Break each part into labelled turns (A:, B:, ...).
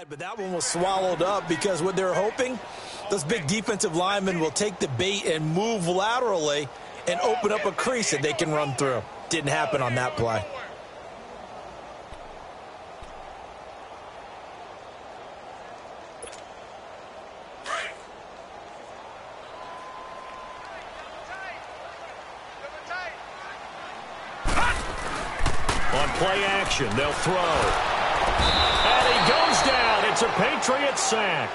A: But that one was swallowed up because what they're hoping, those big defensive linemen will take the bait and move laterally and open up a crease that they can run through. Didn't happen on that play.
B: On play action, they'll throw. And he goes down. It's a Patriots sack.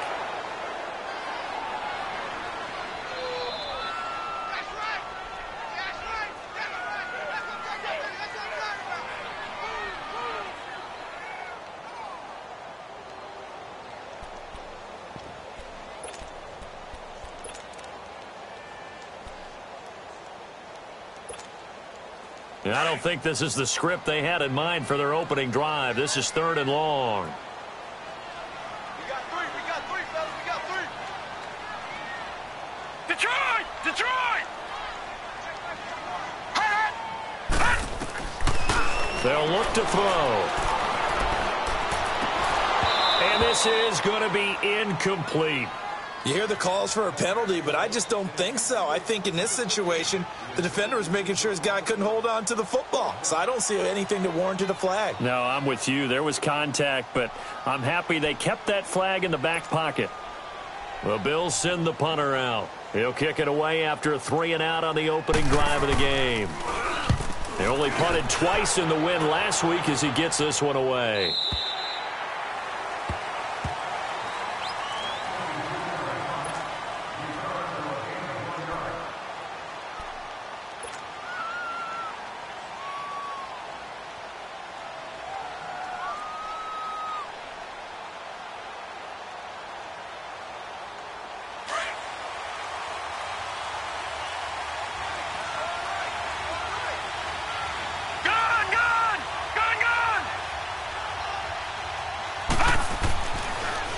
B: And I don't think this is the script they had in mind for their opening drive. This is 3rd and long.
C: We got three, fellas, we got three. Detroit! Detroit!
B: They'll look to throw. And this is going to be incomplete.
A: You hear the calls for a penalty, but I just don't think so. I think in this situation, the defender was making sure his guy couldn't hold on to the football. So I don't see anything that warranted a flag.
B: No, I'm with you. There was contact, but I'm happy they kept that flag in the back pocket. The Bills send the punter out. He'll kick it away after a 3-and-out on the opening drive of the game. They only punted twice in the win last week as he gets this one away.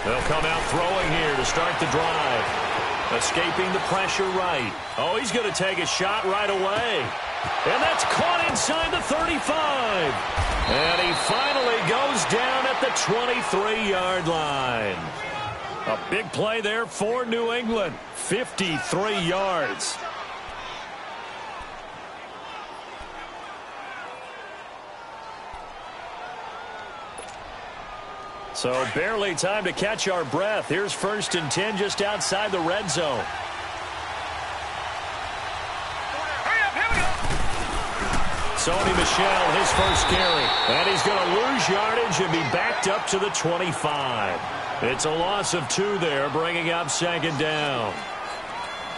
B: They'll come out throwing here to start the drive. Escaping the pressure right. Oh, he's going to take a shot right away. And that's caught inside the 35. And he finally goes down at the 23-yard line. A big play there for New England. 53 yards. So barely time to catch our breath. Here's 1st and 10 just outside the red zone. Sony Michel, his first carry. And he's going to lose yardage and be backed up to the 25. It's a loss of 2 there, bringing up 2nd down.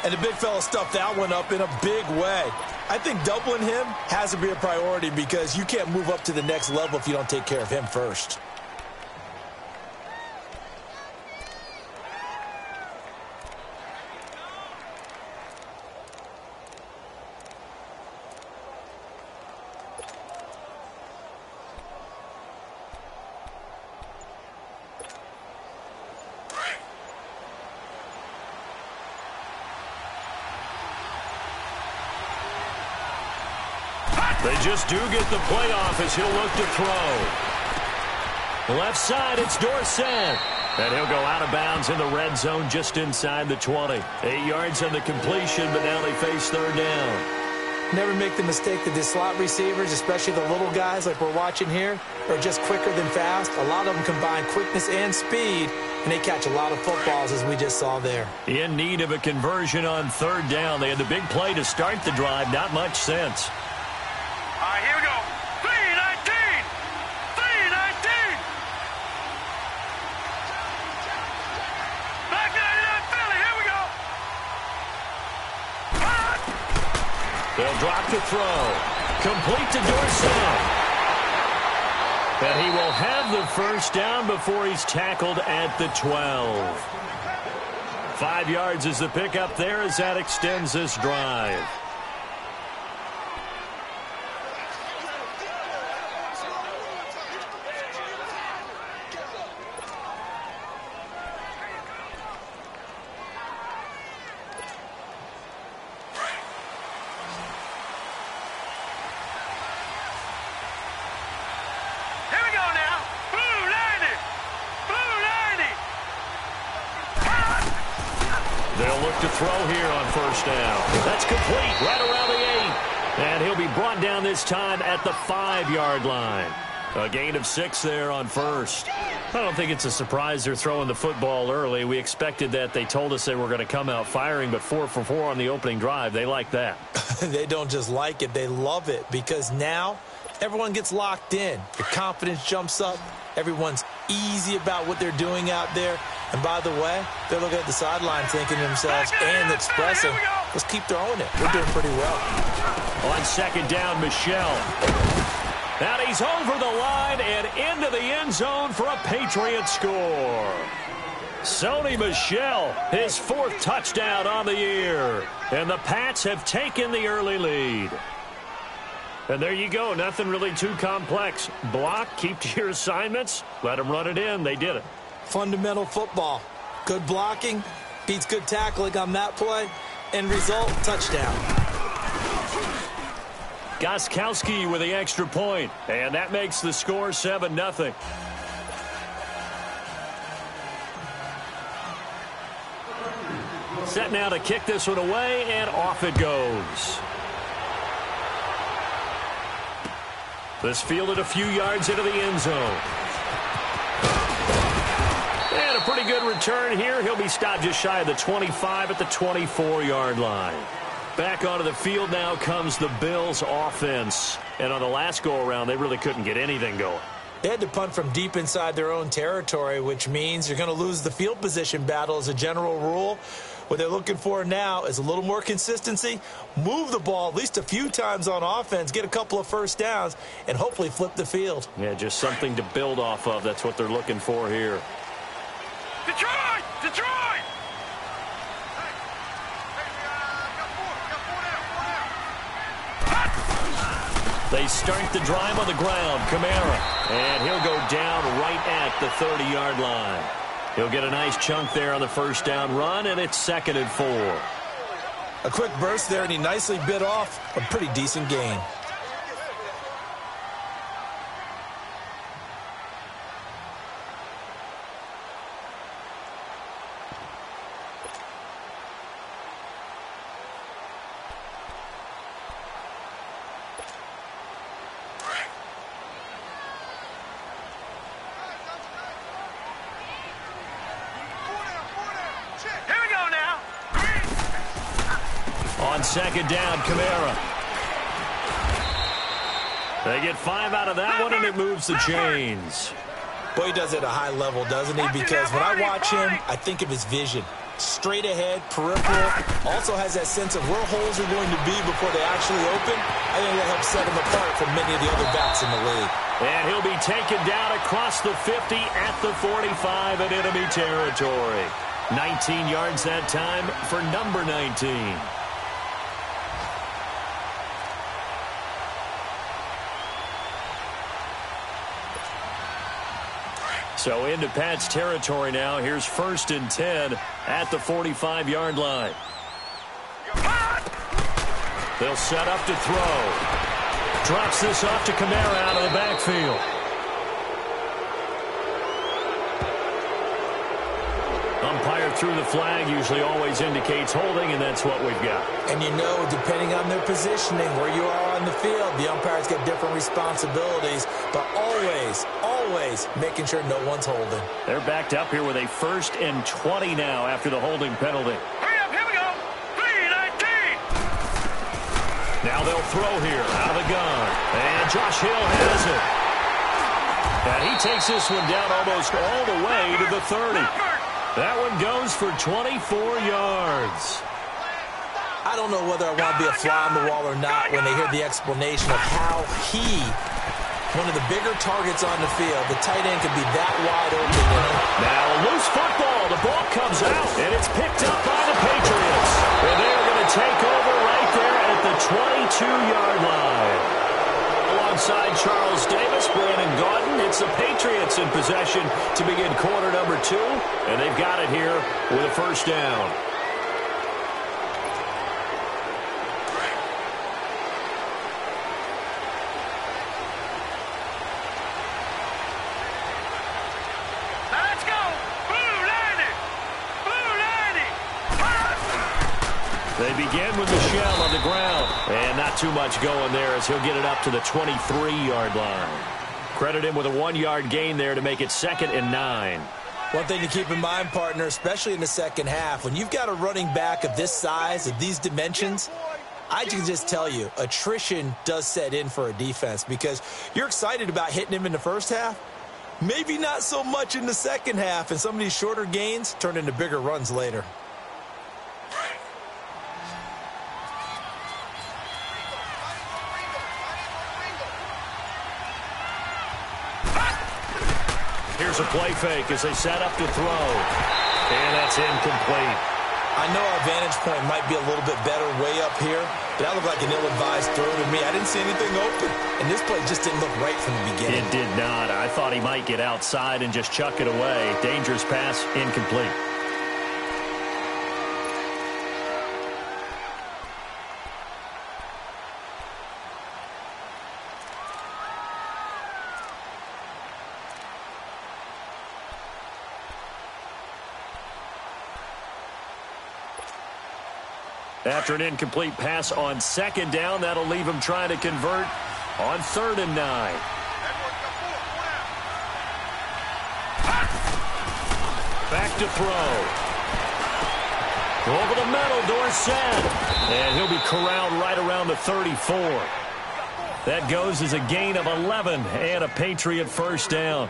A: And the big fella stuffed that one up in a big way. I think doubling him has to be a priority because you can't move up to the next level if you don't take care of him first.
B: They just do get the playoff as he'll look to throw. Left side, it's Dorsett. And he'll go out of bounds in the red zone just inside the 20. 8 yards on the completion, but now they face 3rd down.
A: Never make the mistake that the slot receivers, especially the little guys like we're watching here, are just quicker than fast. A lot of them combine quickness and speed, and they catch a lot of footballs, as we just saw there.
B: In need of a conversion on 3rd down. They had the big play to start the drive. Not much sense.
C: All right, here we go. 3-19. 3-19. Back 99 Philly. Here we go.
B: They'll drop the throw. Complete to Dorsett. And he will have the 1st down before he's tackled at the 12. 5 yards is the pickup there as that extends this drive.
C: Here we go now. Blue 90. Blue
B: look to throw here on first down. That's complete right around the 8. And he'll be brought down this time at the 5-yard line. A gain of 6 there on first. I don't think it's a surprise they're throwing the football early. We expected that. They told us they were going to come out firing, but 4 for 4 on the opening drive. They like that.
A: They don't just like it. They love it because now everyone gets locked in. The confidence jumps up. Everyone's easy about what they're doing out there. And by the way, they're looking at the sideline thinking to themselves and expressing, let's keep throwing it. We're doing pretty well.
B: On second down, Michelle. And he's over the line and into the end zone for a Patriots score. Sony Michel, his 4th touchdown on the year. And the Pats have taken the early lead. And there you go. Nothing really too complex. Block, keep to your assignments, let them run it in. They did it.
A: Fundamental football. Good blocking beats good tackling on that play. End result, touchdown.
B: Gostkowski with the extra point, and that makes the score 7-0. Set now to kick this one away, and off it goes. This fielded a few yards into the end zone. And a pretty good return here. He'll be stopped just shy of the 25 at the 24-yard line. Back onto the field now comes the Bills offense. And on the last go-around, they really couldn't get anything going.
A: They had to punt from deep inside their own territory, which means you're going to lose the field position battle as a general rule. What they're looking for now is a little more consistency, move the ball at least a few times on offense, get a couple of first downs, and hopefully flip the field.
B: Yeah, just something to build off of. That's what they're looking for here.
C: Detroit! Detroit!
B: They start the drive on the ground. Kamara. And he'll go down right at the 30-yard line. He'll get a nice chunk there on the first down run, and it's 2nd and 4.
A: A quick burst there, and he nicely bit off a pretty decent gain.
B: On second down, Kamara. They get 5 out of that one, and it moves the chains.
A: Boy, he does it at a high level, doesn't he? Because when I watch him, I think of his vision. Straight ahead, peripheral. Also has that sense of where holes are going to be before they actually open. I think that helps set him apart from many of the other backs in the league.
B: And he'll be taken down across the 50 at the 45 in enemy territory. 19 yards that time for number 19. So into Pat's territory now. Here's 1st and 10 at the 45-yard line. They'll set up to throw. Drops this off to Kamara out of the backfield. Umpire threw the flag, usually always indicates holding, and that's what we've got.
A: And you know, depending on their positioning, where you are on the field, the umpires get different responsibilities, but always making sure no one's holding.
B: They're backed up here with a 1st and 20 now after the holding penalty.
C: Hurry up, here we go! 3-19!
B: Now they'll throw here out of the gun. And Josh Hill has it. And he takes this one down almost all the way to the 30. That one goes for 24 yards.
A: I don't know whether I want to be a fly on the wall or not when they hear the explanation of how he, one of the bigger targets on the field, the tight end could be that wide open.
B: Now a loose football. The ball comes out, and it's picked up by the Patriots. And they're going to take over right there at the 22-yard line. Alongside Charles Davis, Brandon Gaudin, it's the Patriots in possession to begin quarter number 2, and they've got it here with a first down.
C: Let's go! Blue 90! Blue 90!
B: begin with Michel on the ground. And not too much going there as he'll get it up to the 23-yard line. Credit him with a 1-yard gain there to make it 2nd and 9.
A: One thing to keep in mind, partner, especially in the second half, when you've got a running back of this size, of these dimensions, I can just tell you, attrition does set in for a defense because you're excited about hitting him in the first half. Maybe not so much in the second half, and some of these shorter gains turn into bigger runs later.
B: Here's a play fake as they set up to throw. And that's incomplete.
A: I know our vantage point might be a little bit better way up here, but that looked like an ill-advised throw to me. I didn't see anything open, and this play just didn't look right from the beginning.
B: It did not. I thought he might get outside and just chuck it away. Dangerous pass, incomplete. After an incomplete pass on 2nd down, that'll leave him trying to convert on 3rd and 9. Back to throw. Over the middle, Dorsett. And he'll be corralled right around the 34. That goes as a gain of 11 and a Patriot first down.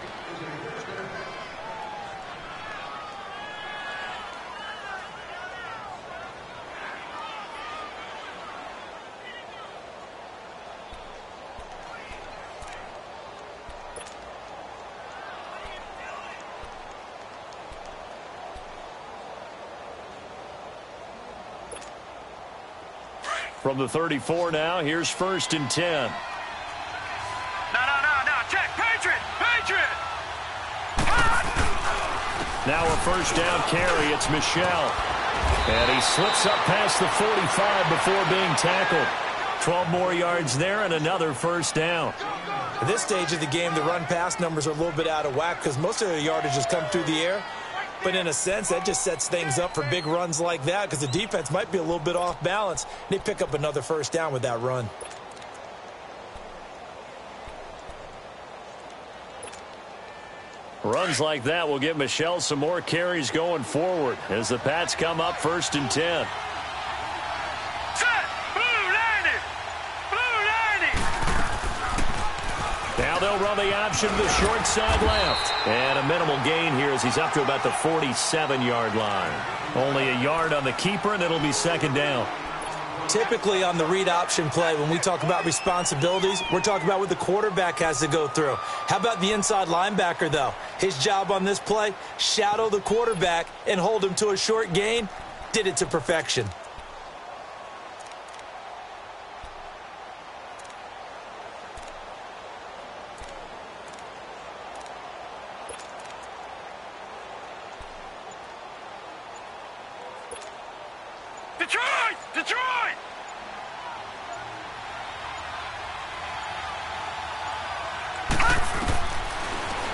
B: From the 34 now, here's 1st and 10.
C: No, check, Patriot!
B: Now a first down carry, it's Michel. And he slips up past the 45 before being tackled. 12 more yards there and another first down.
A: At this stage of the game, the run-pass numbers are a little bit out of whack because most of the yardage has come through the air. But in a sense, that just sets things up for big runs like that because the defense might be a little bit off balance. They pick up another first down with that run.
B: Runs like that will give Michel some more carries going forward as the Pats come up 1st and 10. Now they'll run the option to the short side left. And a minimal gain here as he's up to about the 47-yard line. Only a yard on the keeper, and it'll be 2nd down.
A: Typically on the read option play, when we talk about responsibilities, we're talking about what the quarterback has to go through. How about the inside linebacker, though? His job on this play, shadow the quarterback and hold him to a short gain. Did it to perfection.
C: Detroit!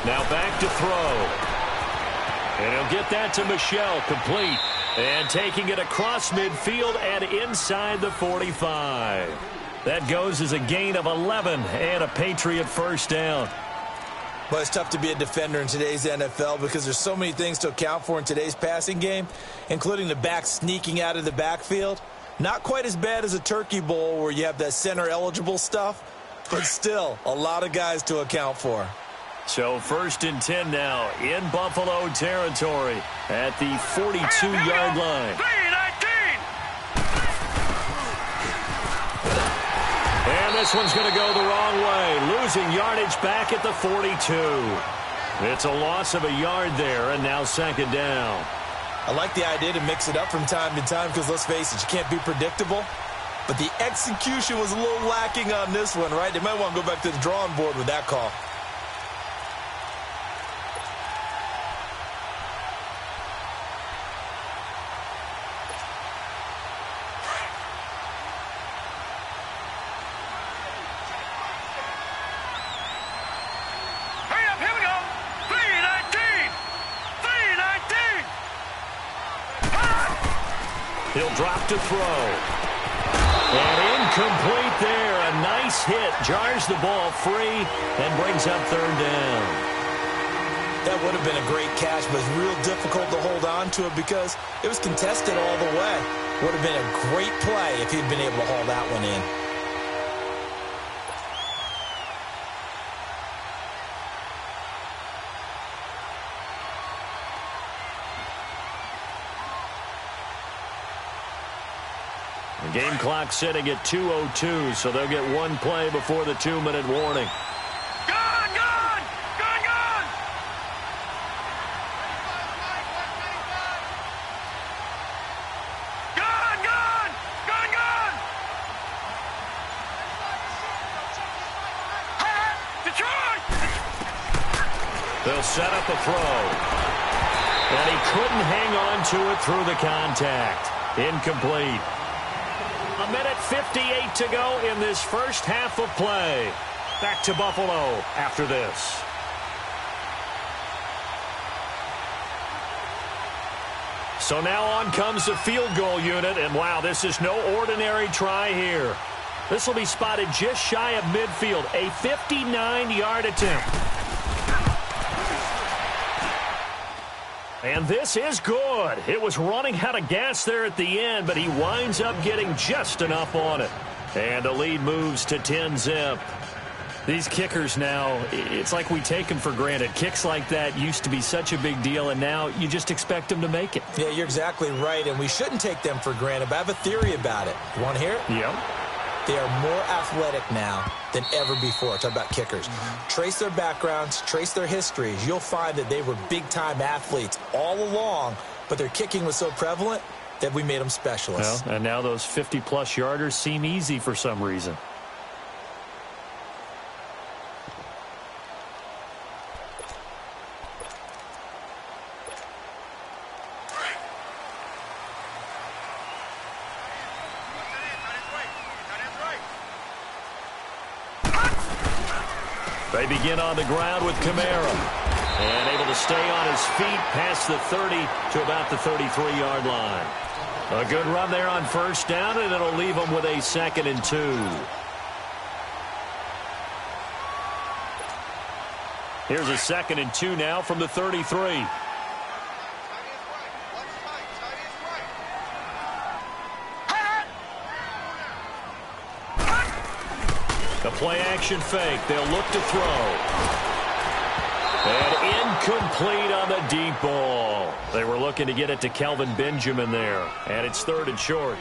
B: Now back to throw. And he'll get that to Michel, complete. And taking it across midfield and inside the 45. That goes as a gain of 11 and a Patriot first down.
A: Well, it's tough to be a defender in today's NFL because there's so many things to account for in today's passing game, including the back sneaking out of the backfield. Not quite as bad as a turkey bowl where you have that center-eligible stuff, but still a lot of guys to account for.
B: So 1st and 10 now in Buffalo territory at the 42-yard line. And this one's going to go the wrong way, losing yardage back at the 42. It's a loss of a yard there, and now 2nd down.
A: I like the idea to mix it up from time to time because, let's face it, you can't be predictable. But the execution was a little lacking on this one, right? They might want to go back to the drawing board with that call.
B: He'll drop to throw. And incomplete there. A nice hit. Jars the ball free and brings up third down.
A: That would have been a great catch, but it's real difficult to hold on to it because it was contested all the way. Would have been a great play if he'd been able to haul that one in.
B: The game clock sitting at 2:02, so they'll get one play before the 2-minute warning. They'll set up a throw. And he couldn't hang on to it through the contact. Incomplete. 1:58 to go in this first half of play. Back to Buffalo after this. So now on comes the field goal unit. And wow, this is no ordinary try here. This will be spotted just shy of midfield. A 59-yard attempt. And this is good. It was running out of gas there at the end, but he winds up getting just enough on it. And the lead moves to 10-zip. These kickers now, it's like we take them for granted. Kicks like that used to be such a big deal, and now you just expect them to make it.
A: Yeah, you're exactly right, and we shouldn't take them for granted, but I have a theory about it. You want to hear it?
B: Yep.
A: They are more athletic now than ever before. Talk about kickers. Trace their backgrounds, trace their histories. You'll find that they were big-time athletes all along, but their kicking was so prevalent that we made them specialists.
B: Well, and now those 50-plus yarders seem easy for some reason. They begin on the ground with Kamara. And able to stay on his feet past the 30 to about the 33-yard line. A good run there on first down, and it'll leave them with a 2nd and 2. Here's a 2nd and 2 now from the 33. The play-action fake. They'll look to throw. And incomplete on the deep ball. They were looking to get it to Kelvin Benjamin there. And it's 3rd and short.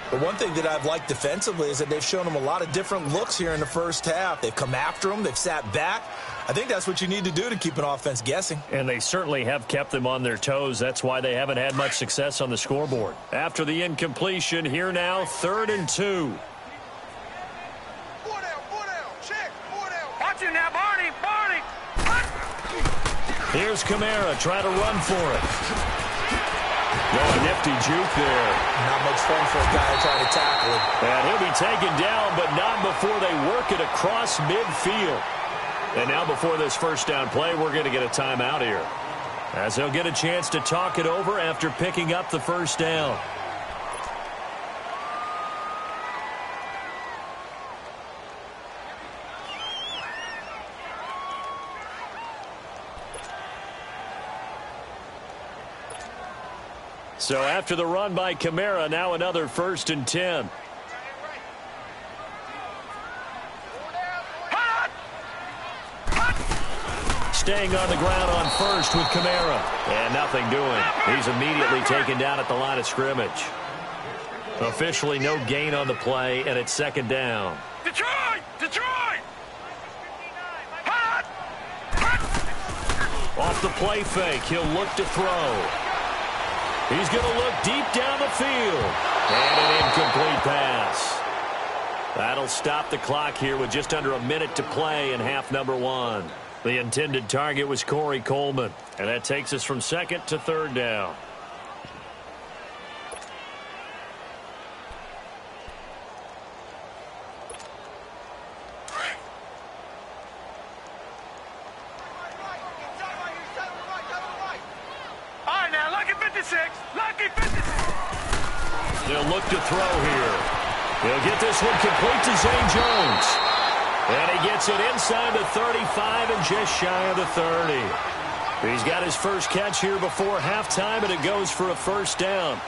A: But one thing that I've liked defensively is that they've shown them a lot of different looks here in the first half. They've come after them. They've sat back. I think that's what you need to do to keep an offense guessing.
B: And they certainly have kept them on their toes. That's why they haven't had much success on the scoreboard. After the incompletion, here now, 3rd and 2. Here's Kamara trying to run for it. Oh, a nifty juke there.
A: Not much fun for a guy trying to tackle him.
B: And he'll be taken down, but not before they work it across midfield. And now before this first down play, we're going to get a timeout here, as they'll get a chance to talk it over after picking up the first down. So after the run by Kamara, now another 1st and 10. Staying on the ground on first with Kamara. And nothing doing. He's immediately taken down at the line of scrimmage. Officially no gain on the play, and it's 2nd down.
C: Detroit! Detroit!
B: Off the play fake, he'll look to throw. He's going to look deep down the field. And an incomplete pass. That'll stop the clock here with just under a minute to play in half number 1. The intended target was Corey Coleman. And that takes us from 2nd to 3rd down. They'll look to throw here. He'll get this one complete to Zay Jones. And he gets it inside the 35 and just shy of the 30. He's got his first catch here before halftime, and it goes for a first down.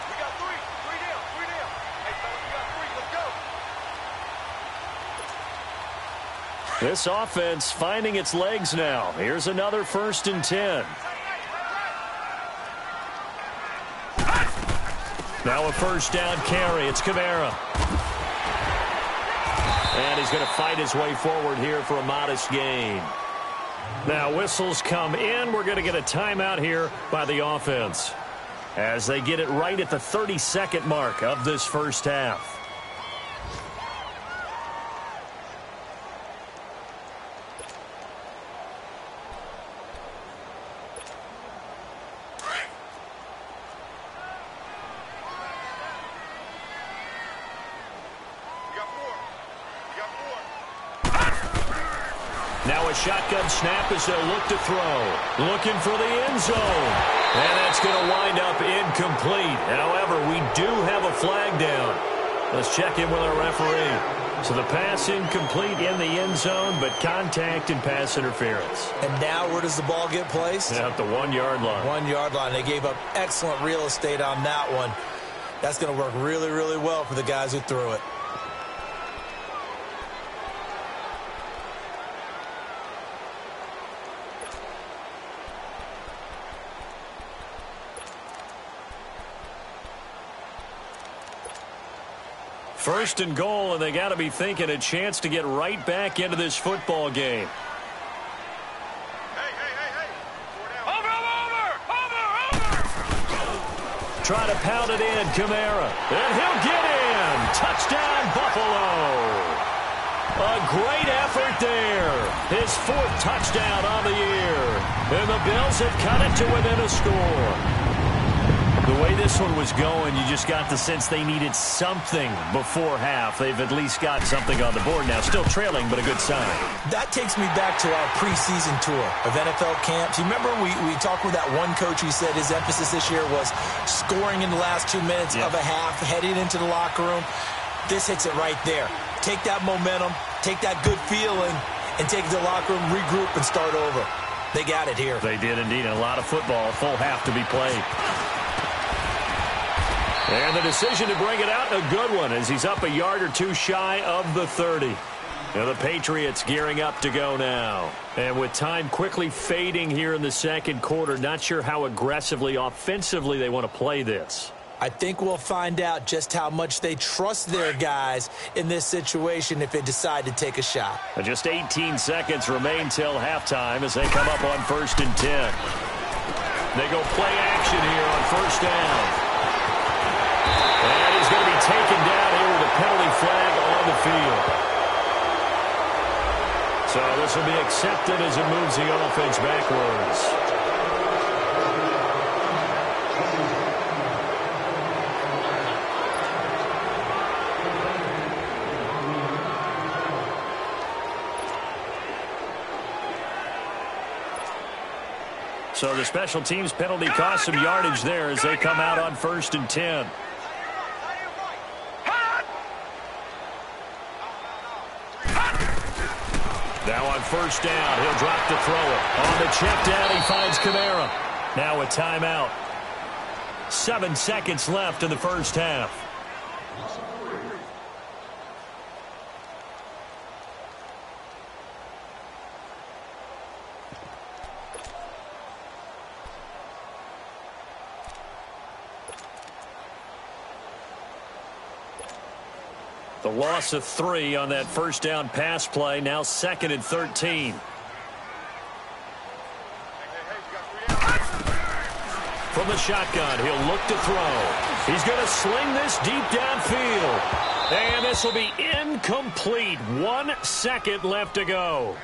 C: We got three. Three down. Three down. Hey, fellas, we got three. Let's go.
B: This offense finding its legs now. Here's another 1st and 10. Now a first down carry. It's Kamara. And he's going to fight his way forward here for a modest gain. Now whistles come in. We're going to get a timeout here by the offense as they get it right at the 30-second mark of this first half. Now a shotgun snap as they'll look to throw. Looking for the end zone. And that's going to wind up incomplete. However, we do have a flag down. Let's check in with our referee. So the pass incomplete in the end zone, but contact and pass interference.
A: And now where does the ball get placed?
B: At the 1-yard line.
A: 1-yard line. They gave up excellent real estate on that one. That's going to work really, really well for the guys who threw it.
B: First and goal, and they got to be thinking a chance to get right back into this football game.
C: Hey. Over.
B: Try to pound it in, Kamara. And he'll get in. Touchdown, Buffalo. A great effort there. His 4th touchdown on the year. And the Bills have cut it to within a score. The way this one was going, you just got the sense they needed something before half. They've at least got something on the board now. Still trailing, but a good sign.
A: That takes me back to our preseason tour of NFL camps. You remember we talked with that one coach who said his emphasis this year was scoring in the last 2 minutes of a half, heading into the locker room. This hits it right there. Take that momentum, take that good feeling, and take it to the locker room, regroup, and start over. They got it here.
B: They did indeed. And a lot of football, a full half to be played. And the decision to bring it out, a good one, as he's up a yard or two shy of the 30. Now the Patriots gearing up to go now. And with time quickly fading here in the second quarter, not sure how aggressively, offensively they want to play this.
A: I think we'll find out just how much they trust their guys in this situation if they decide to take a shot.
B: And just 18 seconds remain till halftime as they come up on 1st and 10. They go play action here on first down. And he's going to be taken down here with a penalty flag on the field. So this will be accepted as it moves the offense backwards. So the special teams penalty cost some yardage there as they come out on 1st and 10. Now on first down, he'll drop to throw it. On the check down, he finds Kamara. Now a timeout. 7 seconds left in the first half. The loss of 3 on that first down pass play. Now 2nd and 13. From the shotgun, he'll look to throw. He's going to sling this deep downfield. And this will be incomplete. 1 second left to go.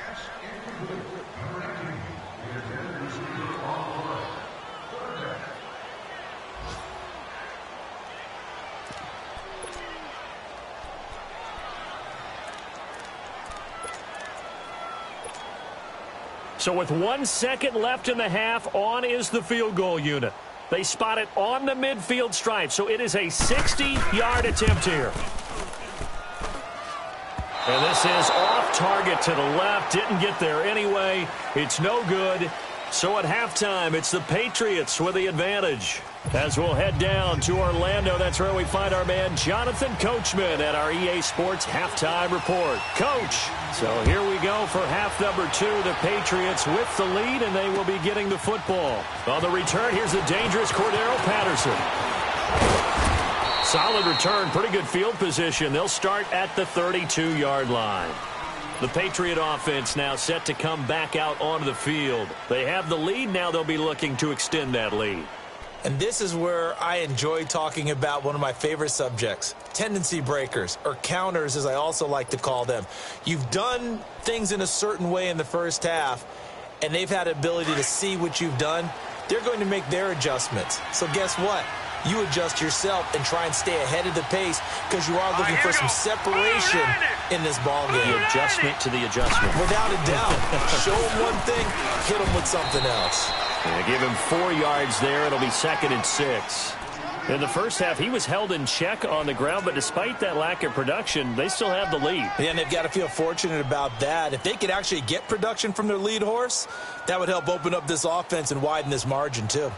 B: So with 1 second left in the half, on is the field goal unit. They spot it on the midfield stripe, so it is a 60-yard attempt here. And this is off target to the left. Didn't get there anyway. It's no good. So at halftime, it's the Patriots with the advantage. As we'll head down to Orlando, that's where we find our man Jonathan Coachman at our EA Sports Halftime Report. Coach, so here we go for half number 2. The Patriots with the lead, and they will be getting the football. On the return, here's the dangerous Cordero Patterson. Solid return, pretty good field position. They'll start at the 32-yard line. The Patriot offense now set to come back out onto the field. They have the lead. Now they'll be looking to extend that lead.
A: And this is where I enjoy talking about one of my favorite subjects, tendency breakers, or counters as I also like to call them. You've done things in a certain way in the first half, and they've had the ability to see what you've done. They're going to make their adjustments. So guess what? You adjust yourself and try and stay ahead of the pace because you are looking for some separation in this ball game.
B: The adjustment to the adjustment.
A: Without a doubt. Show them one thing, hit them with something else.
B: Yeah, give him 4 yards there. It'll be 2nd and 6. In the first half, he was held in check on the ground, but despite that lack of production, they still have the lead.
A: Yeah, and they've got to feel fortunate about that. If they could actually get production from their lead horse, that would help open up this offense and widen this margin too.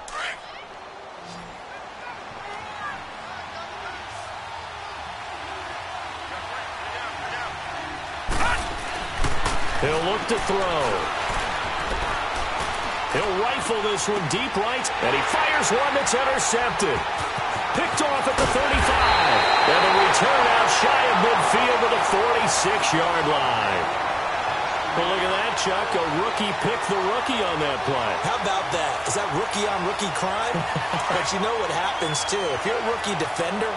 B: He'll look to throw. He'll rifle this one deep right, and he fires one that's intercepted. Picked off at the 35. And a return out shy of midfield to the 46-yard line. Well, look at that, Chuck. A rookie picked the rookie on that play.
A: How about that? Is that rookie-on-rookie crime? But you know what happens, too. If you're a rookie defender,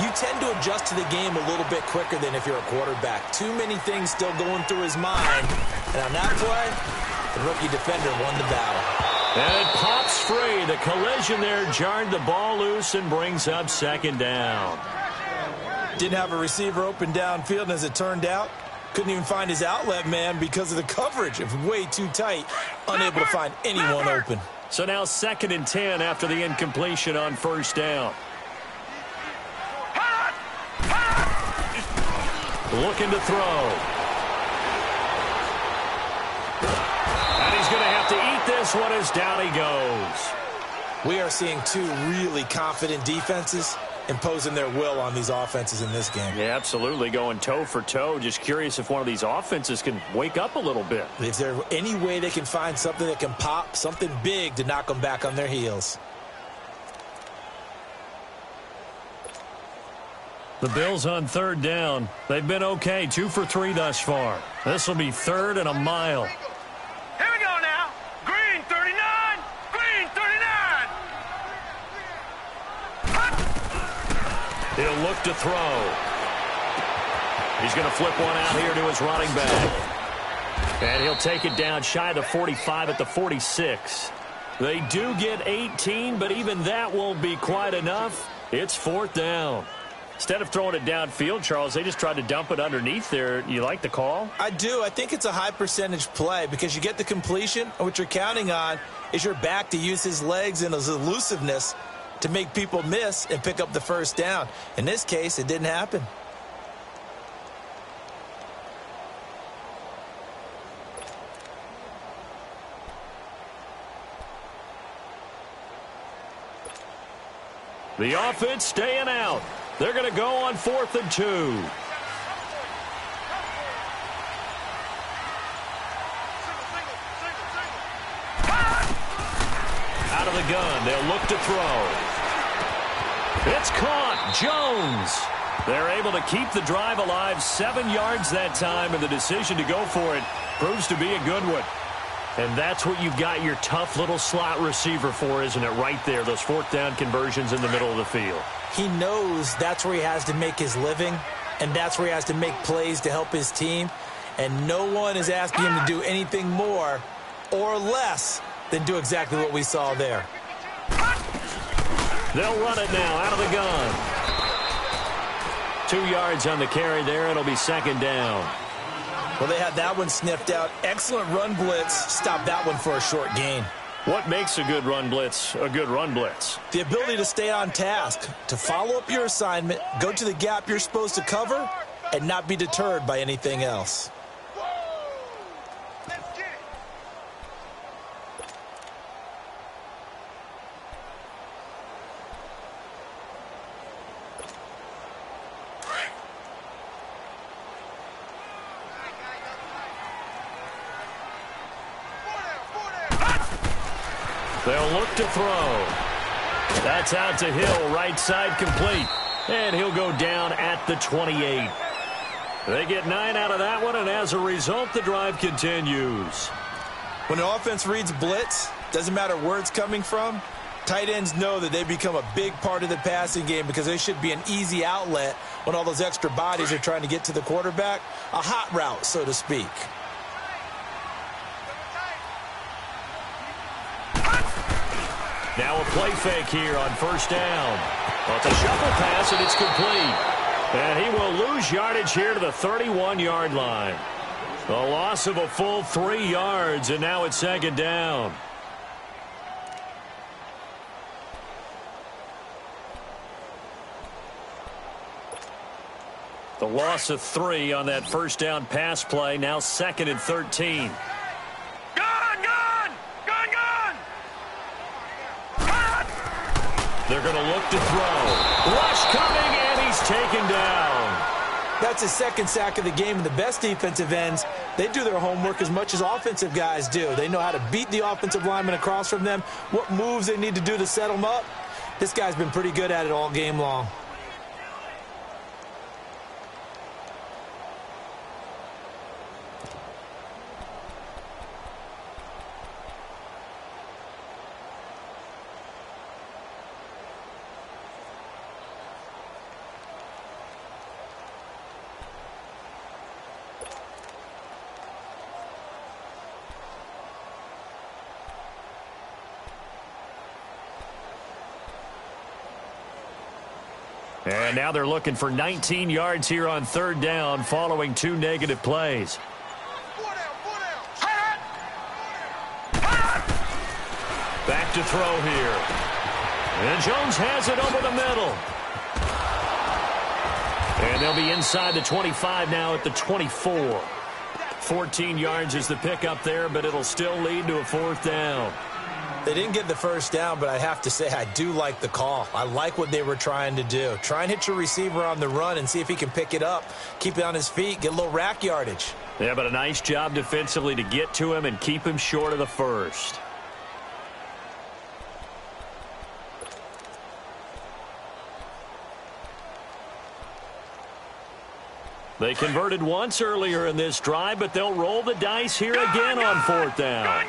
A: you tend to adjust to the game a little bit quicker than if you're a quarterback. Too many things still going through his mind. And on that play, the rookie defender won the battle.
B: And it pops free. The collision there jarred the ball loose and brings up 2nd down.
A: Didn't have a receiver open downfield, and as it turned out, couldn't even find his outlet man because of the coverage. It was way too tight, unable to find anyone open.
B: So now 2nd and 10 after the incompletion on 1st down. Looking to throw. And he's going to have to eat this one as down he goes.
A: We are seeing 2 really confident defenses imposing their will on these offenses in this game.
B: Yeah, absolutely, going toe for toe. Just curious if one of these offenses can wake up a little bit.
A: Is there any way they can find something that can pop, something big to knock them back on their heels?
B: The Bills on 3rd down. They've been okay, 2 for 3 thus far. This will be 3rd and a mile.
C: Here we go now. Green 39. Green 39.
B: He'll look to throw. He's going to flip one out here to his running back. And he'll take it down shy of the 45 at the 46. They do get 18, but even that won't be quite enough. It's 4th down. Instead of throwing it downfield, Charles, they just tried to dump it underneath there. You like the call?
A: I do. I think it's a high percentage play because you get the completion, and what you're counting on is your back to use his legs and his elusiveness to make people miss and pick up the 1st down. In this case, it didn't happen.
B: The offense staying out. They're going to go on 4th and 2. Out of the gun. They'll look to throw. It's caught. Jones. They're able to keep the drive alive. 7 yards that time, and the decision to go for it proves to be a good one. And that's what you've got your tough little slot receiver for, isn't it? Right there, those 4th down conversions in the middle of the field.
A: He knows that's where he has to make his living, and that's where he has to make plays to help his team. And no one is asking him to do anything more or less than do exactly what we saw there.
B: They'll run it now out of the gun. 2 yards on the carry there. It'll be 2nd down.
A: Well, they had that one sniffed out. Excellent run blitz. Stop that one for a short gain.
B: What makes a good run blitz a good run blitz?
A: The ability to stay on task, to follow up your assignment, go to the gap you're supposed to cover, and not be deterred by anything else.
C: Let's get it.
B: They'll look to throw. That's out to Hill, right side complete. And he'll go down at the 28. They get 9 out of that one, and as a result, the drive continues.
A: When an offense reads blitz, doesn't matter where it's coming from, tight ends know that they become a big part of the passing game because they should be an easy outlet when all those extra bodies are trying to get to the quarterback. A hot route, so to speak.
B: Now a play fake here on first down. Well, it's a shuffle pass, and it's complete. And he will lose yardage here to the 31-yard line. A loss of a full 3 yards, and now it's second down. The loss of 3 on that first down pass play, now second and 13. They're going to look to throw. Rush coming, and he's taken down.
A: That's his second sack of the game, and the best defensive ends, they do their homework as much as offensive guys do. They know how to beat the offensive lineman across from them, what moves they need to do to set them up. This guy's been pretty good at it all game long.
B: And now they're looking for 19 yards here on third down following 2 negative plays. Back to throw here. And Jones has it over the middle. And they'll be inside the 25 now at the 24. 14 yards is the pickup there, but it'll still lead to a fourth down.
A: They didn't get the first down, but I have to say I do like the call. I like what they were trying to do. Try and hit your receiver on the run and see if he can pick it up, keep it on his feet, get a little rack yardage.
B: Yeah, but a nice job defensively to get to him and keep him short of the first. They converted once earlier in this drive, but they'll roll the dice here again on fourth down.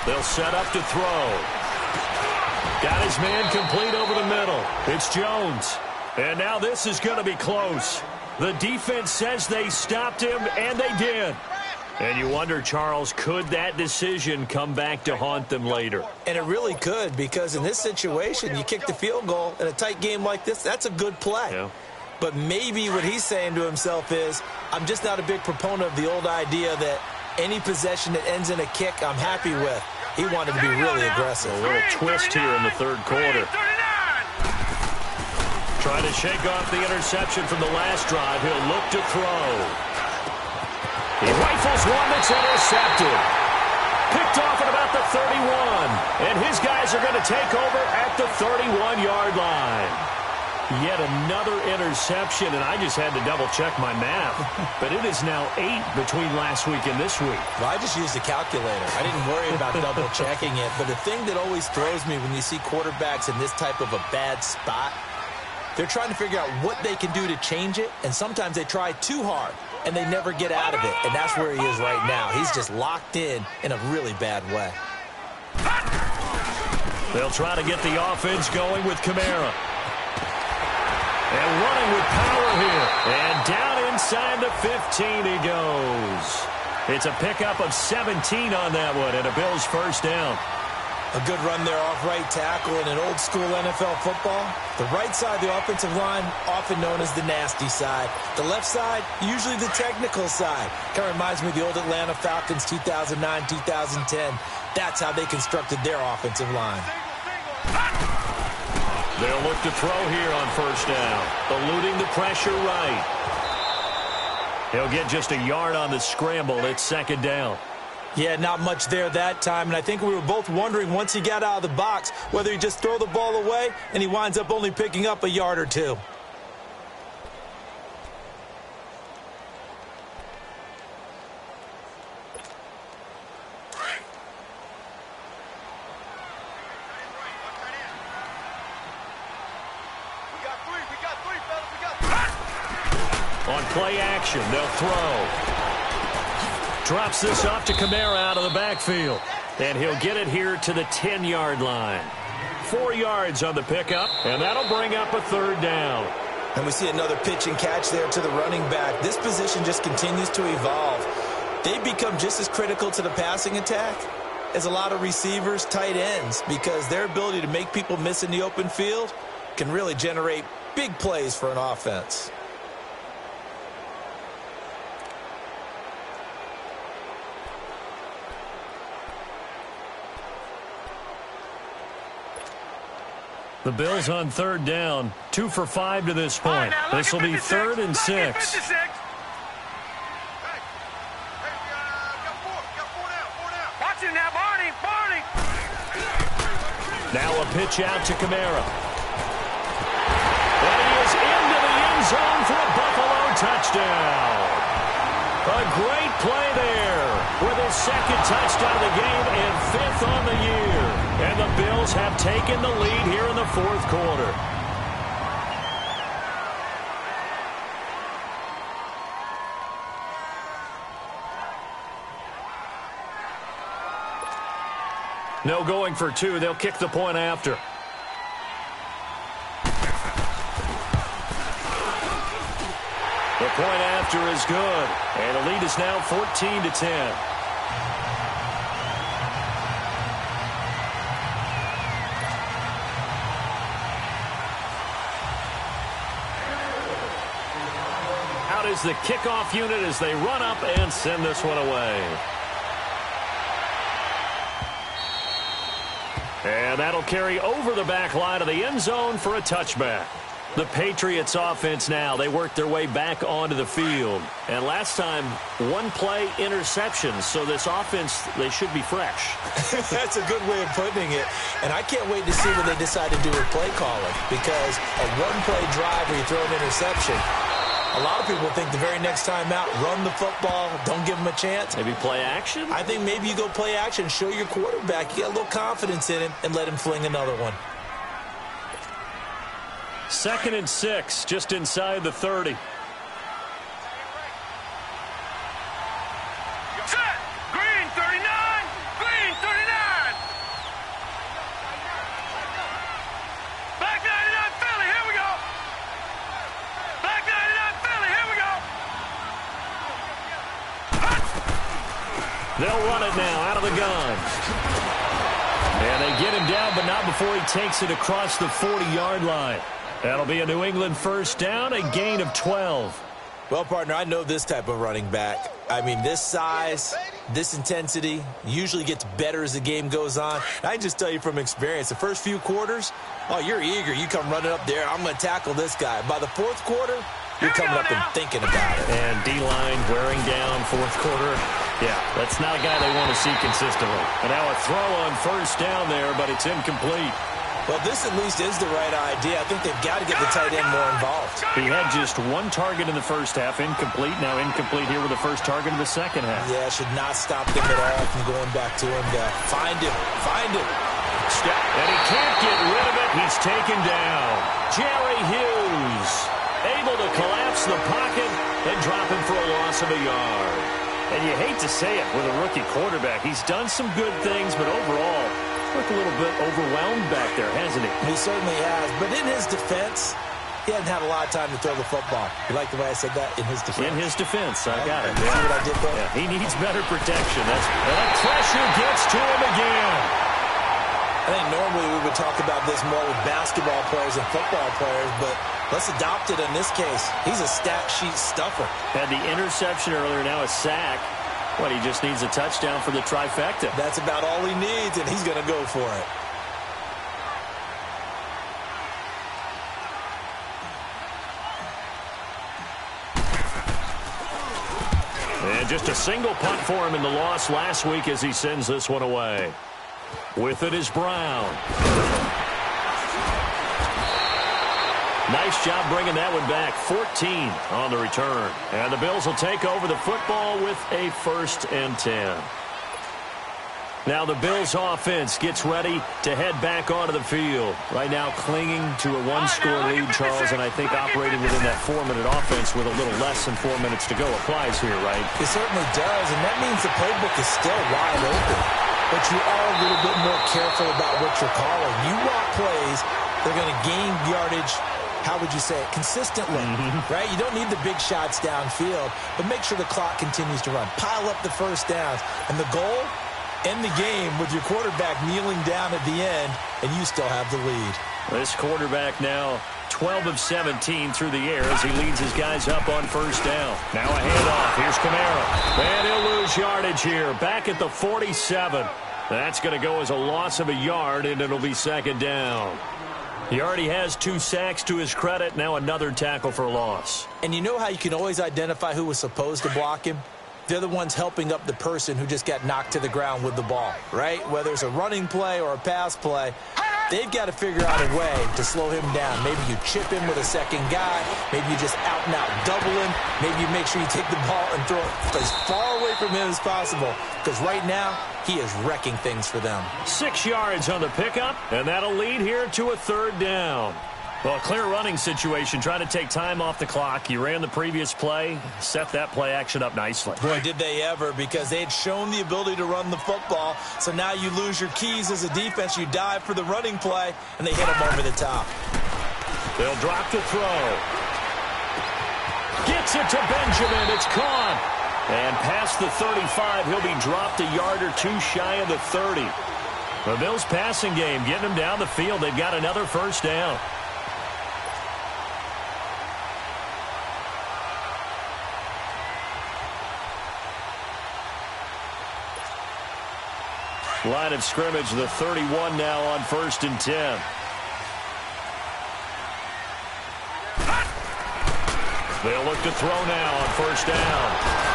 B: They'll set up to throw. Got his man complete over the middle. It's Jones. And now this is going to be close. The defense says they stopped him, and they did. And you wonder, Charles, could that decision come back to haunt them later?
A: And it really could, because in this situation, you kick the field goal in a tight game like this, that's a good play.
B: Yeah.
A: But maybe what he's saying to himself is, I'm just not a big proponent of the old idea that any possession that ends in a kick I'm happy with. He wanted to be really aggressive.
B: A little twist here in the third quarter. Trying to shake off the interception from the last drive. He'll look to throw. He rifles one that's intercepted. Picked off at about the 31. And his guys are going to take over at the 31-yard line. Yet another interception, and I just had to double-check my math. But it is now 8 between last week and this week.
A: Well, I just used a calculator. I didn't worry about double-checking it. But the thing that always throws me when you see quarterbacks in this type of a bad spot, they're trying to figure out what they can do to change it, and sometimes they try too hard, and they never get out of it. And that's where he is right now. He's just locked in a really bad way.
B: They'll try to get the offense going with Kamara. And running with power here. And down inside the 15 he goes. It's a pickup of 17 on that one and a Bills first down.
A: A good run there off right tackle in an old-school NFL football. The right side of the offensive line, often known as the nasty side. The left side, usually the technical side. Kind of reminds me of the old Atlanta Falcons 2009-2010. That's how they constructed their offensive line.
B: They'll look to throw here on first down. Eluding the pressure right. He'll get just a yard on the scramble. It's second down.
A: Yeah, not much there that time, and I think we were both wondering once he got out of the box whether he'd just throw the ball away, and he winds up only picking up a yard or two.
B: On play action, they'll throw. Drops this off to Kamara out of the backfield. And he'll get it here to the 10-yard line. 4 yards on the pickup, and that'll bring up a third down.
A: And we see another pitch and catch there to the running back. This position just continues to evolve. They become just as critical to the passing attack as a lot of receivers, tight ends, because their ability to make people miss in the open field can really generate big plays for an offense.
B: The Bills on third down, 2 for 5 to this point. This will be 3rd and 6. Now a pitch out to Kamara. And he is into the end zone for a Buffalo touchdown. A great play there with his 2nd touchdown of the game and 5th on the year. And the Bills have taken the lead here in the 4th quarter. No going for 2. They'll kick the point after. The point after is good. And the lead is now 14-10. Out is the kickoff unit as they run up and send this one away. And that'll carry over the back line of the end zone for a touchback. The Patriots offense now, they work their way back onto the field. And last time, 1 play interception. So this offense, they should be fresh.
A: That's a good way of putting it. And I can't wait to see what they decide to do with play calling. Because a 1-play drive where you throw an interception, a lot of people think the very next time out, run the football, don't give them a chance.
B: Maybe play action?
A: I think maybe you go play action, show your quarterback, you get a little confidence in him, and let him fling another one.
B: 2nd and 6, just inside the 30.
C: Set! Green 39! Green 39! Back 99 Philly, here we go! Back 99 Philly, here we go!
B: They'll run it now out of the gun. And they get him down, but not before he takes it across the 40-yard line. That'll be a New England first down, a gain of 12.
A: Well, partner, I know this type of running back. I mean, this size, this intensity usually gets better as the game goes on. I can just tell you from experience, the first few quarters, oh, you're eager. You come running up there, I'm going to tackle this guy. By the 4th quarter, you're coming up and thinking about it.
B: And D-line wearing down 4th quarter. Yeah, that's not a guy they want to see consistently. And now a throw on first down there, but it's incomplete.
A: Well, this at least is the right idea. I think they've got to get the tight end more involved.
B: He had just 1 target in the first half, incomplete. Now incomplete here with the first target in the second half.
A: Yeah, should not stop them at all from going back to him. Find him. Find him.
B: And he can't get rid of it. He's taken down. Jerry Hughes able to collapse the pocket and drop him for a loss of a yard. And you hate to say it with a rookie quarterback. He's done some good things, but overall, looked a little bit overwhelmed back there, hasn't he?
A: He certainly has. But in his defense, he hasn't had a lot of time to throw the football. You like the way I said that? In his defense.
B: In his defense. I got it.
A: See what I did there?
B: Yeah, he needs better protection. And that pressure gets to him again.
A: I think normally we would talk about this more with basketball players and football players, but let's adopt it in this case. He's a stat sheet stuffer.
B: Had the interception earlier, now a sack. But he just needs a touchdown for the trifecta.
A: That's about all he needs, and he's going to go for it.
B: And just a single punt for him in the loss last week as he sends this one away. With it is Brown. Nice job bringing that one back. 14 on the return. And the Bills will take over the football with a 1st and 10. Now the Bills offense gets ready to head back onto the field. Right now clinging to a one-score lead, Charles, and I think operating within that 4-minute offense with a little less than 4 minutes to go applies here, right?
A: It certainly does, and that means the playbook is still wide open. But you are a little bit more careful about what you're calling. You want plays, they're going to gain yardage, how would you say it, consistently, right? You don't need the big shots downfield, but make sure the clock continues to run. Pile up the first downs. And the goal, end the game with your quarterback kneeling down at the end, and you still have the lead.
B: This quarterback now 12 of 17 through the air as he leads his guys up on 1st down. Now a handoff. Here's Kamara. And he'll lose yardage here. Back at the 47. That's going to go as a loss of a yard, and it'll be 2nd down. He already has 2 sacks to his credit. Now another tackle for a loss.
A: And you know how you can always identify who was supposed to block him? They're the ones helping up the person who just got knocked to the ground with the ball, right? Whether it's a running play or a pass play, they've got to figure out a way to slow him down. Maybe you chip him with a second guy. Maybe you just out-and-out double him. Maybe you make sure you take the ball and throw it as far away from him as possible. Because right now, he is wrecking things for them.
B: 6 yards on the pickup, and that'll lead here to a 3rd down. Well, a clear running situation, trying to take time off the clock. You ran the previous play, set that play action up nicely.
A: Boy, did they ever, because they had shown the ability to run the football. So now you lose your keys as a defense. You dive for the running play, and they hit him over the top.
B: They'll drop to throw. Gets it to Benjamin. It's caught. And past the 35, he'll be dropped a yard or 2 shy of the 30. The Bills' passing game, getting them down the field. They've got another 1st down. Line of scrimmage, the 31 now on 1st and 10. They'll look to throw now on 1st down.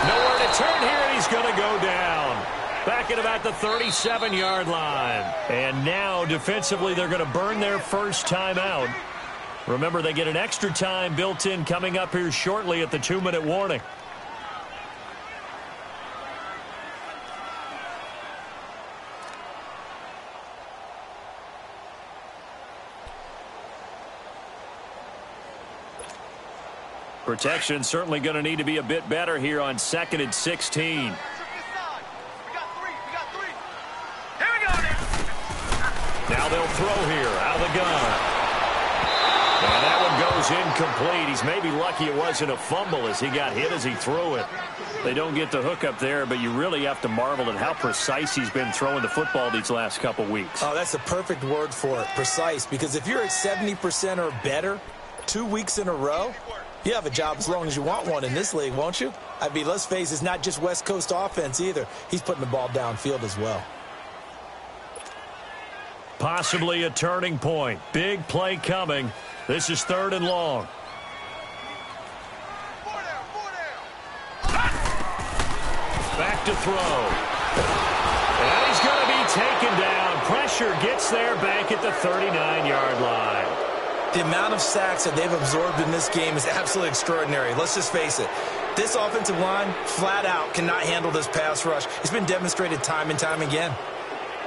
B: Nowhere to turn here, and he's going to go down. Back at about the 37-yard line. And now, defensively, they're going to burn their first timeout. Remember, they get an extra time built in coming up here shortly at the 2-minute warning. Protection certainly going to need to be a bit better here on 2nd and 16. Now they'll throw here out of the gun. And that one goes incomplete. He's maybe lucky it wasn't a fumble as he got hit as he threw it. They don't get the hook up there, but you really have to marvel at how precise he's been throwing the football these last couple weeks.
A: Oh, that's the perfect word for it, precise. Because if you're at 70% or better 2 weeks in a row, you have a job as long as you want one in this league, won't you? I mean, let's face it, it's not just West Coast offense either. He's putting the ball downfield as well.
B: Possibly a turning point. Big play coming. This is 3rd and long. Back to throw. And he's going to be taken down. Pressure gets there back at the 39-yard line.
A: The amount of sacks that they've absorbed in this game is absolutely extraordinary. Let's just face it. This offensive line, flat out, cannot handle this pass rush. It's been demonstrated time and time again.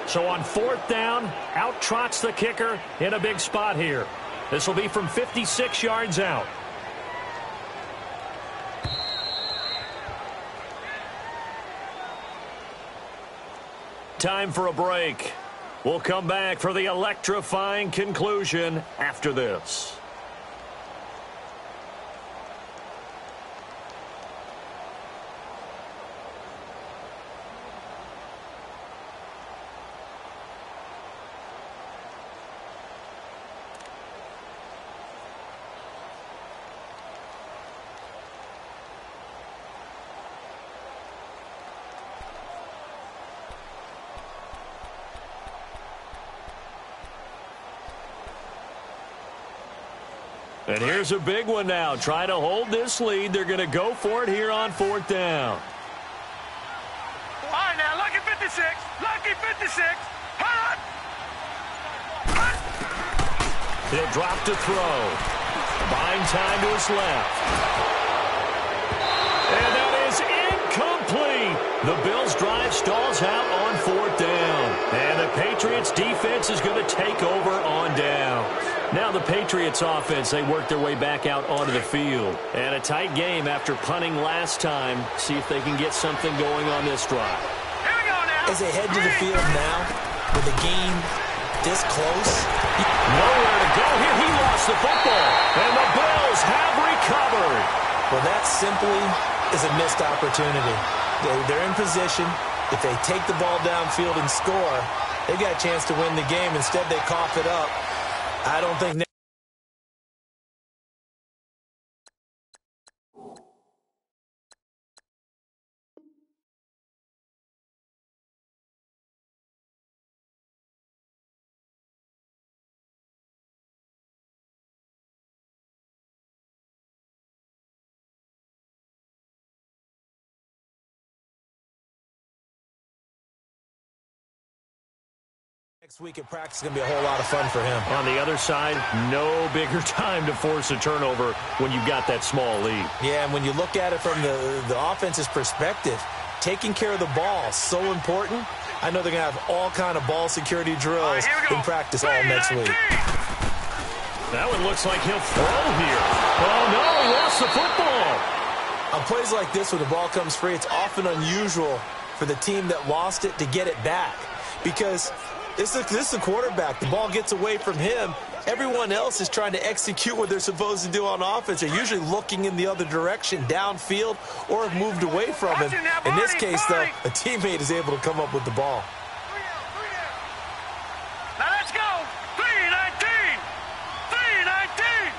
B: So on 4th down, out trots the kicker in a big spot here. This will be from 56 yards out. Time for a break. We'll come back for the electrifying conclusion after this. And here's a big one now. Trying to hold this lead. They're going to go for it here on 4th down.
C: All right, now, lucky 56. Lucky 56. Hot!
B: He'll drop to throw. Buying time to his left. And that is incomplete. The Bills' drive stalls out on 4th down. And the Patriots' defense is going to take over on down. Now the Patriots' offense, they work their way back out onto the field. And a tight game after punting last time. See if they can get something going on this drive.
C: Here we go now.
A: As they head to the field now, with the game this close.
B: Nowhere to go here. He lost the football. And the Bills have recovered.
A: Well, that simply is a missed opportunity. They're in position. If they take the ball downfield and score, they got a chance to win the game. Instead, they cough it up. I don't think... Next week at practice is going to be a whole lot of fun for him.
B: On the other side, no bigger time to force a turnover when you've got that small lead.
A: Yeah, and when you look at it from the offense's perspective, taking care of the ball is so important. I know they're going to have all kind of ball security drills in practice all next week.
B: That one looks like he'll throw here. Oh, no, he lost the football.
A: On plays like this where the ball comes free, it's often unusual for the team that lost it to get it back because this is a quarterback. The ball gets away from him. Everyone else is trying to execute what they're supposed to do on offense. They're usually looking in the other direction, downfield, or have moved away from him. In this case, though, a teammate is able to come up with the ball.
C: Now let's go. 3-19. 3-19.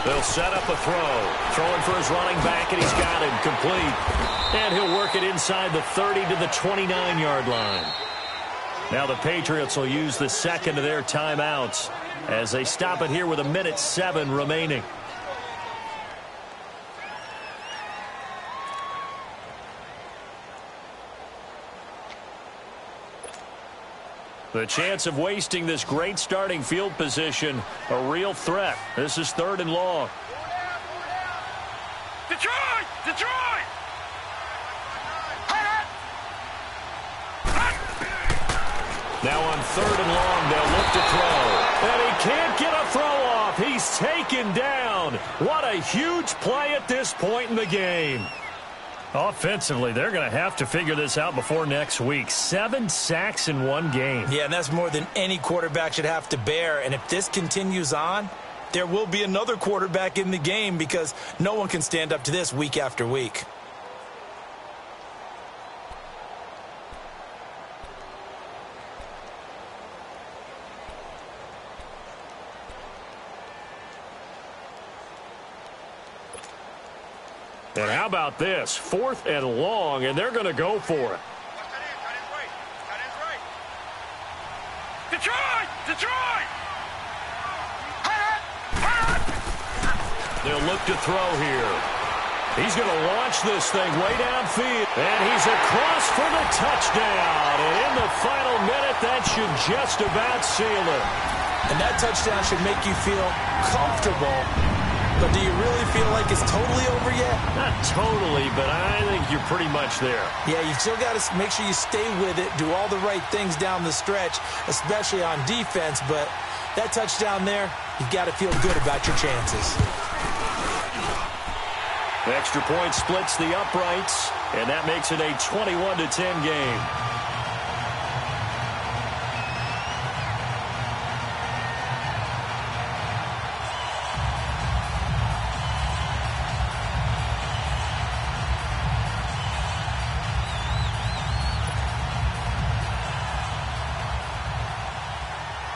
B: They'll set up a throw. Throwing for his running back, and he's got him complete. And he'll work it inside the 30 to the 29-yard line. Now the Patriots will use the second of their timeouts as they stop it here with 1:07 remaining. The chance of wasting this great starting field position, a real threat. This is 3rd and long.
C: Detroit! Detroit!
B: Now on 3rd and long, they'll look to throw. And he can't get a throw off. He's taken down. What a huge play at this point in the game. Offensively, they're going to have to figure this out before next week. 7 sacks in one game.
A: Yeah, and that's more than any quarterback should have to bear. And if this continues on, there will be another quarterback in the game because no one can stand up to this week after week.
B: And how about this? 4th and long, and they're going to go for it.
C: Detroit! Detroit!
B: They'll look to throw here. He's going to launch this thing way downfield. And he's across for the touchdown. And in the final minute, that should just about seal it.
A: And that touchdown should make you feel comfortable. But do you really feel like it's totally over yet?
B: Not totally, but I think you're pretty much there.
A: Yeah, you still got to make sure you stay with it, do all the right things down the stretch, especially on defense. But that touchdown there, you've got to feel good about your chances.
B: The extra point splits the uprights, and that makes it a 21-10 game.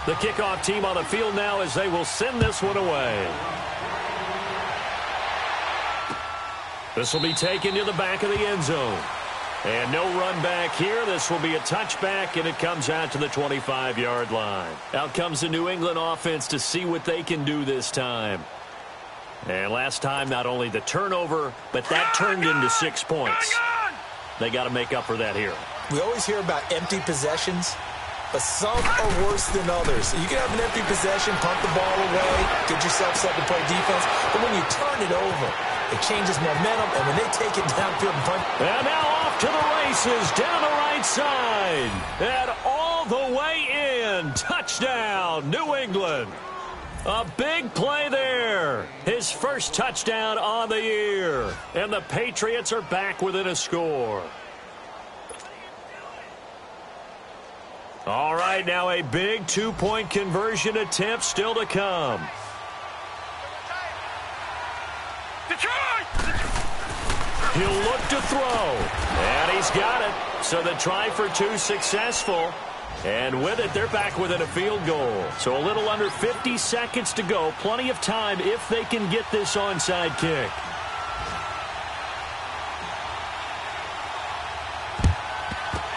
B: The kickoff team on the field now as they will send this one away. This will be taken to the back of the end zone. And no run back here. This will be a touchback, and it comes out to the 25-yard line. Out comes the New England offense to see what they can do this time. And last time, not only the turnover, but that turned into 6 points. They got to make up for that here.
A: We always hear about empty possessions, but some are worse than others. You can have an empty possession, punt the ball away, get yourself set to play defense, but when you turn it over, it changes momentum, and when they take it downfield and punt.
B: And now off to the races, down the right side, and all the way in. Touchdown, New England. A big play there. His first touchdown on the year. And the Patriots are back within a score. All right, now a big two-point conversion attempt still to come. He'll look to throw. And he's got it. So the try for two successful. And with it, they're back within a field goal. So a little under 50 seconds to go. Plenty of time if they can get this onside kick.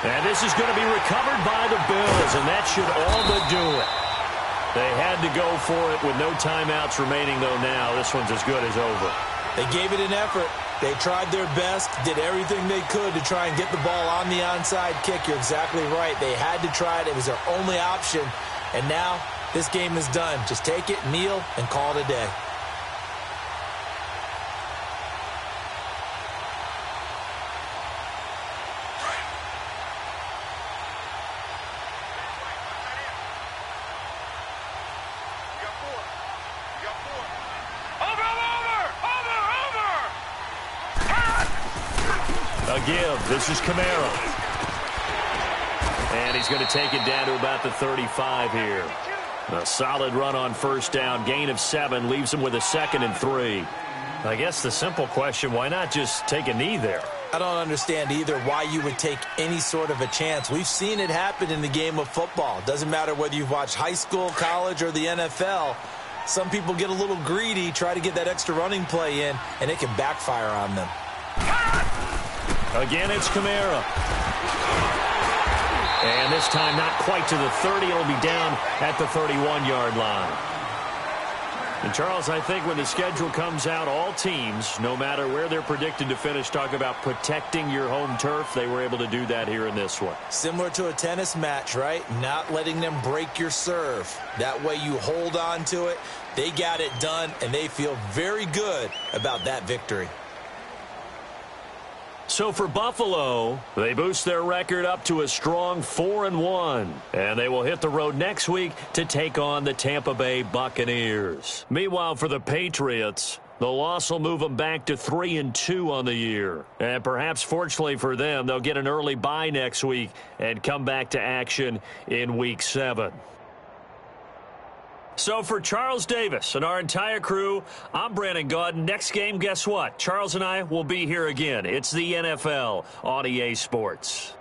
B: And this is going to be recovered by the Bills, and that should all but do it. They had to go for it with no timeouts remaining, though now. This one's as good as over.
A: They gave it an effort. They tried their best, did everything they could to try and get the ball on the onside kick. You're exactly right. They had to try it. It was their only option. And now this game is done. Just take it, kneel, and call it a day.
B: Give. This is Kamara. And he's going to take it down to about the 35 here. A solid run on first down. Gain of 7 leaves him with a 2nd and 3. I guess the simple question, why not just take a knee there?
A: I don't understand either why you would take any sort of a chance. We've seen it happen in the game of football. Doesn't matter whether you've watched high school, college, or the NFL. Some people get a little greedy, try to get that extra running play in, and it can backfire on them.
B: Again, it's Kamara. And this time not quite to the 30. It'll be down at the 31-yard line. And, Charles, I think when the schedule comes out, all teams, no matter where they're predicted to finish, talk about protecting your home turf. They were able to do that here in this one.
A: Similar to a tennis match, right? Not letting them break your serve. That way you hold on to it. They got it done, and they feel very good about that victory.
B: So for Buffalo, they boost their record up to a strong 4-1. And they will hit the road next week to take on the Tampa Bay Buccaneers. Meanwhile, for the Patriots, the loss will move them back to 3-2 on the year. And perhaps fortunately for them, they'll get an early bye next week and come back to action in Week 7. So for Charles Davis and our entire crew, I'm Brandon Gaudin. Next game, guess what? Charles and I will be here again. It's the NFL on EA Sports.